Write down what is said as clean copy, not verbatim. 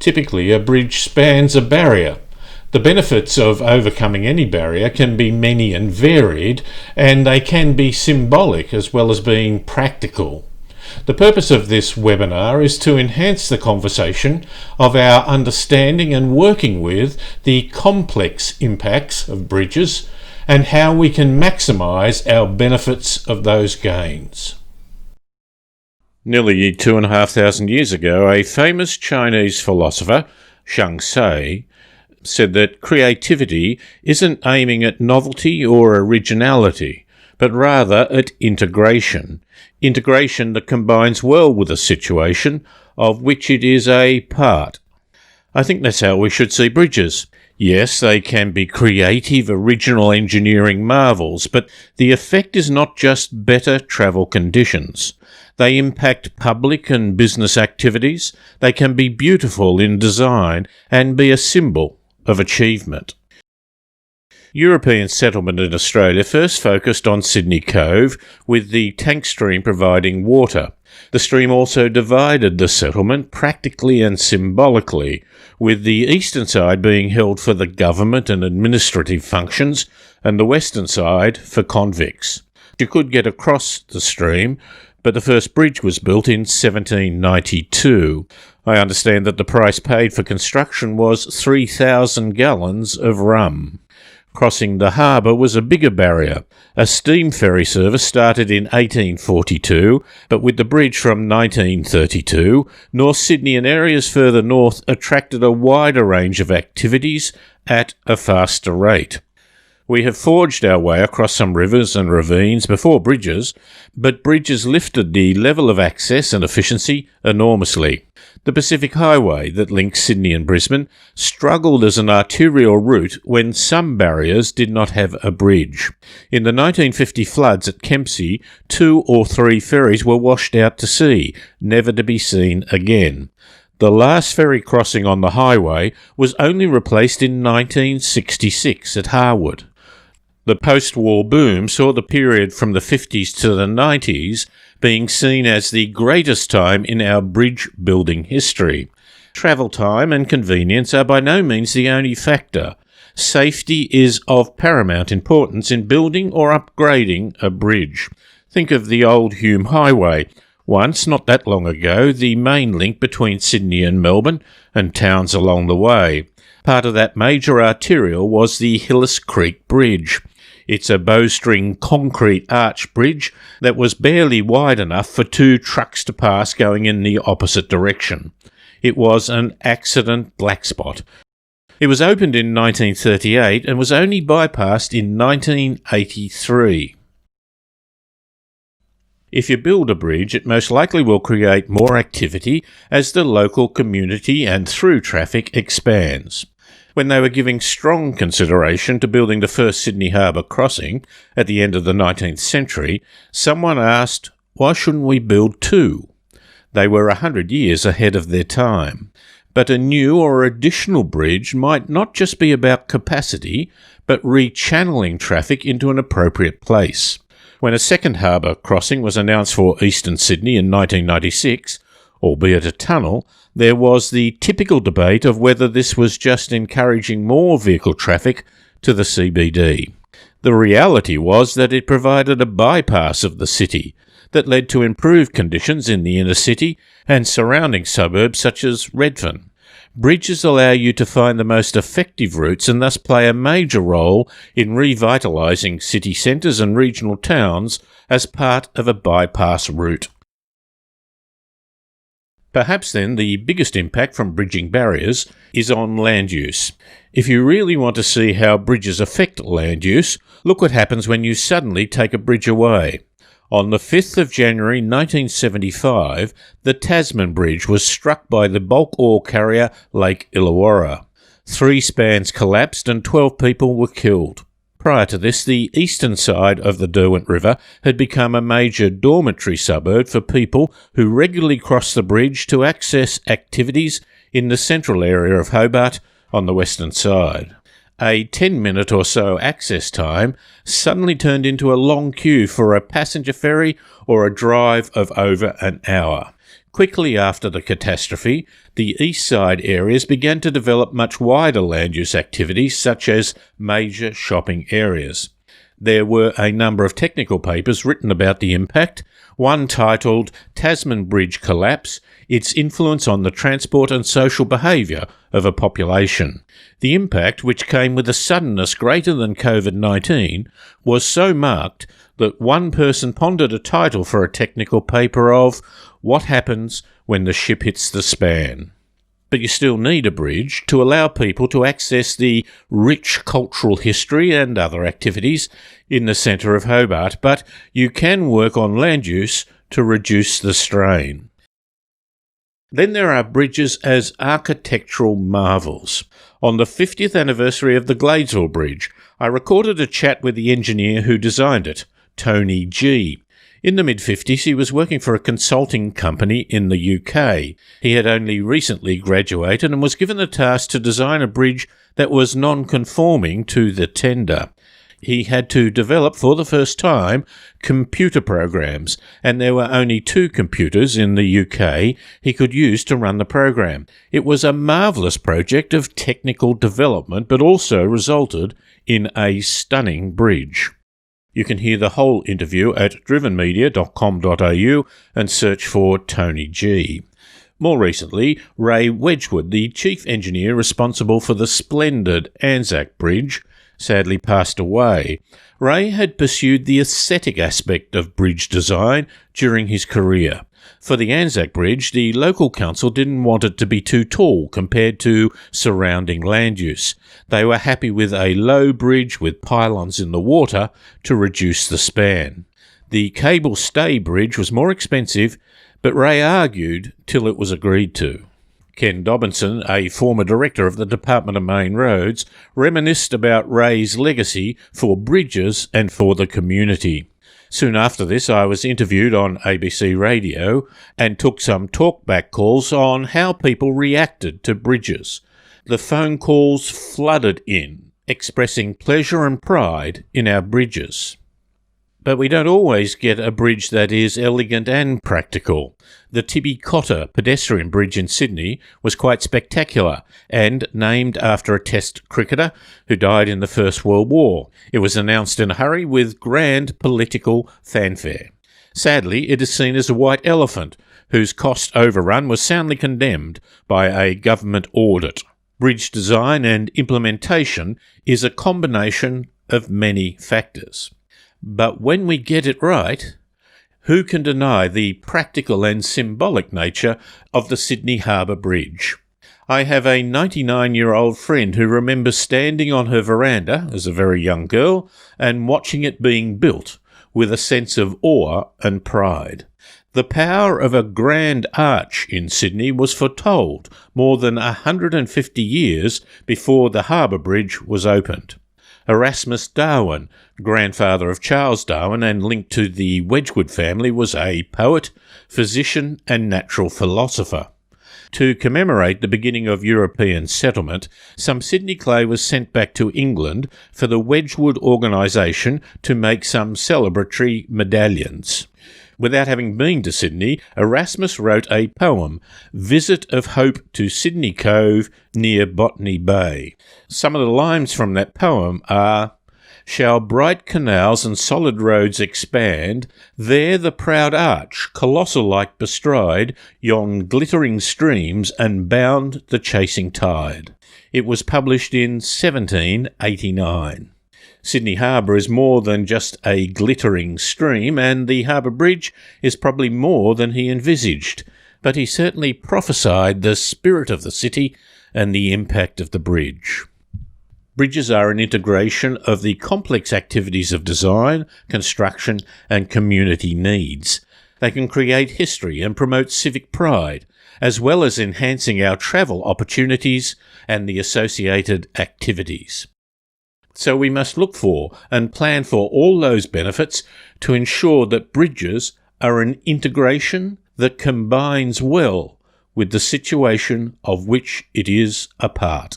Typically, a bridge spans a barrier. The benefits of overcoming any barrier can be many and varied, and they can be symbolic as well as being practical. The purpose of this webinar is to enhance the conversation of our understanding and working with the complex impacts of bridges and how we can maximise our benefits of those gains. Nearly 2,500 years ago, a famous Chinese philosopher, Zhang Sai, said that creativity isn't aiming at novelty or originality, but rather at integration. Integration that combines well with a situation of which it is a part. I think that's how we should see bridges. Yes, they can be creative, original engineering marvels, but the effect is not just better travel conditions. They impact public and business activities. They can be beautiful in design and be a symbol of achievement. European settlement in Australia first focused on Sydney Cove, with the tank stream providing water. The stream also divided the settlement practically and symbolically, with the eastern side being held for the government and administrative functions, and the western side for convicts. You could get across the stream, but the first bridge was built in 1792. I understand that the price paid for construction was 3,000 gallons of rum. Crossing the Harbour was a bigger barrier. A steam ferry service started in 1842, but with the bridge from 1932, North Sydney and areas further north attracted a wider range of activities at a faster rate. We have forged our way across some rivers and ravines before bridges, but bridges lifted the level of access and efficiency enormously. The Pacific Highway that links Sydney and Brisbane struggled as an arterial route when some barriers did not have a bridge. In the 1950 floods at Kempsey, 2 or 3 ferries were washed out to sea, never to be seen again. The last ferry crossing on the highway was only replaced in 1966 at Harwood. The post-war boom saw the period from the 50s to the 90s being seen as the greatest time in our bridge building history. Travel time and convenience are by no means the only factor. Safety is of paramount importance in building or upgrading a bridge. Think of the old Hume Highway. Once, not that long ago, the main link between Sydney and Melbourne and towns along the way. Part of that major arterial was the Hillis Creek Bridge. It's a bowstring concrete arch bridge that was barely wide enough for 2 trucks to pass going in the opposite direction. It was an accident black spot. It was opened in 1938 and was only bypassed in 1983. If you build a bridge, it most likely will create more activity as the local community and through traffic expands. When they were giving strong consideration to building the first Sydney Harbour crossing at the end of the 19th century, someone asked, why shouldn't we build 2? They were 100 years ahead of their time. But a new or additional bridge might not just be about capacity, but rechanneling traffic into an appropriate place. When a second harbour crossing was announced for eastern Sydney in 1996, albeit a tunnel, there was the typical debate of whether this was just encouraging more vehicle traffic to the CBD. The reality was that it provided a bypass of the city that led to improved conditions in the inner city and surrounding suburbs such as Redfern. Bridges allow you to find the most effective routes and thus play a major role in revitalising city centres and regional towns as part of a bypass route. Perhaps then the biggest impact from bridging barriers is on land use. If you really want to see how bridges affect land use, look what happens when you suddenly take a bridge away. On the 5th of January 1975, the Tasman Bridge was struck by the bulk ore carrier Lake Illawarra. 3 spans collapsed and 12 people were killed. Prior to this, the eastern side of the Derwent River had become a major dormitory suburb for people who regularly crossed the bridge to access activities in the central area of Hobart on the western side. A 10-minute or so access time suddenly turned into a long queue for a passenger ferry or a drive of over an hour. Quickly after the catastrophe, the east side areas began to develop much wider land use activities such as major shopping areas. There were a number of technical papers written about the impact, one titled Tasman Bridge Collapse, Its Influence on the Transport and Social Behaviour of a Population. The impact, which came with a suddenness greater than COVID-19, was so marked that one person pondered a title for a technical paper of What Happens When the Ship Hits the Span. But you still need a bridge to allow people to access the rich cultural history and other activities in the centre of Hobart, but you can work on land use to reduce the strain. Then there are bridges as architectural marvels. On the 50th anniversary of the Gladesville Bridge, I recorded a chat with the engineer who designed it, Tony G. In the mid-50s, he was working for a consulting company in the UK. He had only recently graduated and was given the task to design a bridge that was non-conforming to the tender. He had to develop, for the first time, computer programs, and there were only 2 computers in the UK he could use to run the program. It was a marvellous project of technical development, but also resulted in a stunning bridge. You can hear the whole interview at drivenmedia.com.au and search for Tony G. More recently, Ray Wedgwood, the chief engineer responsible for the splendid Anzac Bridge, sadly passed away. Ray had pursued the aesthetic aspect of bridge design during his career. For the Anzac Bridge, the local council didn't want it to be too tall compared to surrounding land use. They were happy with a low bridge with pylons in the water to reduce the span. The cable stay bridge was more expensive, but Ray argued till it was agreed to. Ken Dobinson, a former director of the Department of Main Roads, reminisced about Ray's legacy for bridges and for the community. Soon after this, I was interviewed on ABC Radio and took some talkback calls on how people reacted to bridges. The phone calls flooded in, expressing pleasure and pride in our bridges. But we don't always get a bridge that is elegant and practical. The Tibi Cotter Pedestrian Bridge in Sydney was quite spectacular and named after a Test cricketer who died in the First World War. It was announced in a hurry with grand political fanfare. Sadly, it is seen as a white elephant whose cost overrun was soundly condemned by a government audit. Bridge design and implementation is a combination of many factors. But when we get it right, who can deny the practical and symbolic nature of the Sydney Harbour Bridge? I have a 99-year-old friend who remembers standing on her veranda as a very young girl and watching it being built with a sense of awe and pride. The power of a grand arch in Sydney was foretold more than 150 years before the Harbour Bridge was opened. Erasmus Darwin, grandfather of Charles Darwin and linked to the Wedgwood family, was a poet, physician and natural philosopher. To commemorate the beginning of European settlement, some Sydney clay was sent back to England for the Wedgwood organisation to make some celebratory medallions. Without having been to Sydney, Erasmus wrote a poem, Visit of Hope to Sydney Cove near Botany Bay. Some of the lines from that poem are, Shall bright canals and solid roads expand, there the proud arch, colossal-like bestride, yon glittering streams and bound the chasing tide. It was published in 1789. Sydney Harbour is more than just a glittering stream, and the Harbour Bridge is probably more than he envisaged, but he certainly prophesied the spirit of the city and the impact of the bridge. Bridges are an integration of the complex activities of design, construction and community needs. They can create history and promote civic pride, as well as enhancing our travel opportunities and the associated activities. So we must look for and plan for all those benefits to ensure that bridges are an integration that combines well with the situation of which it is a part.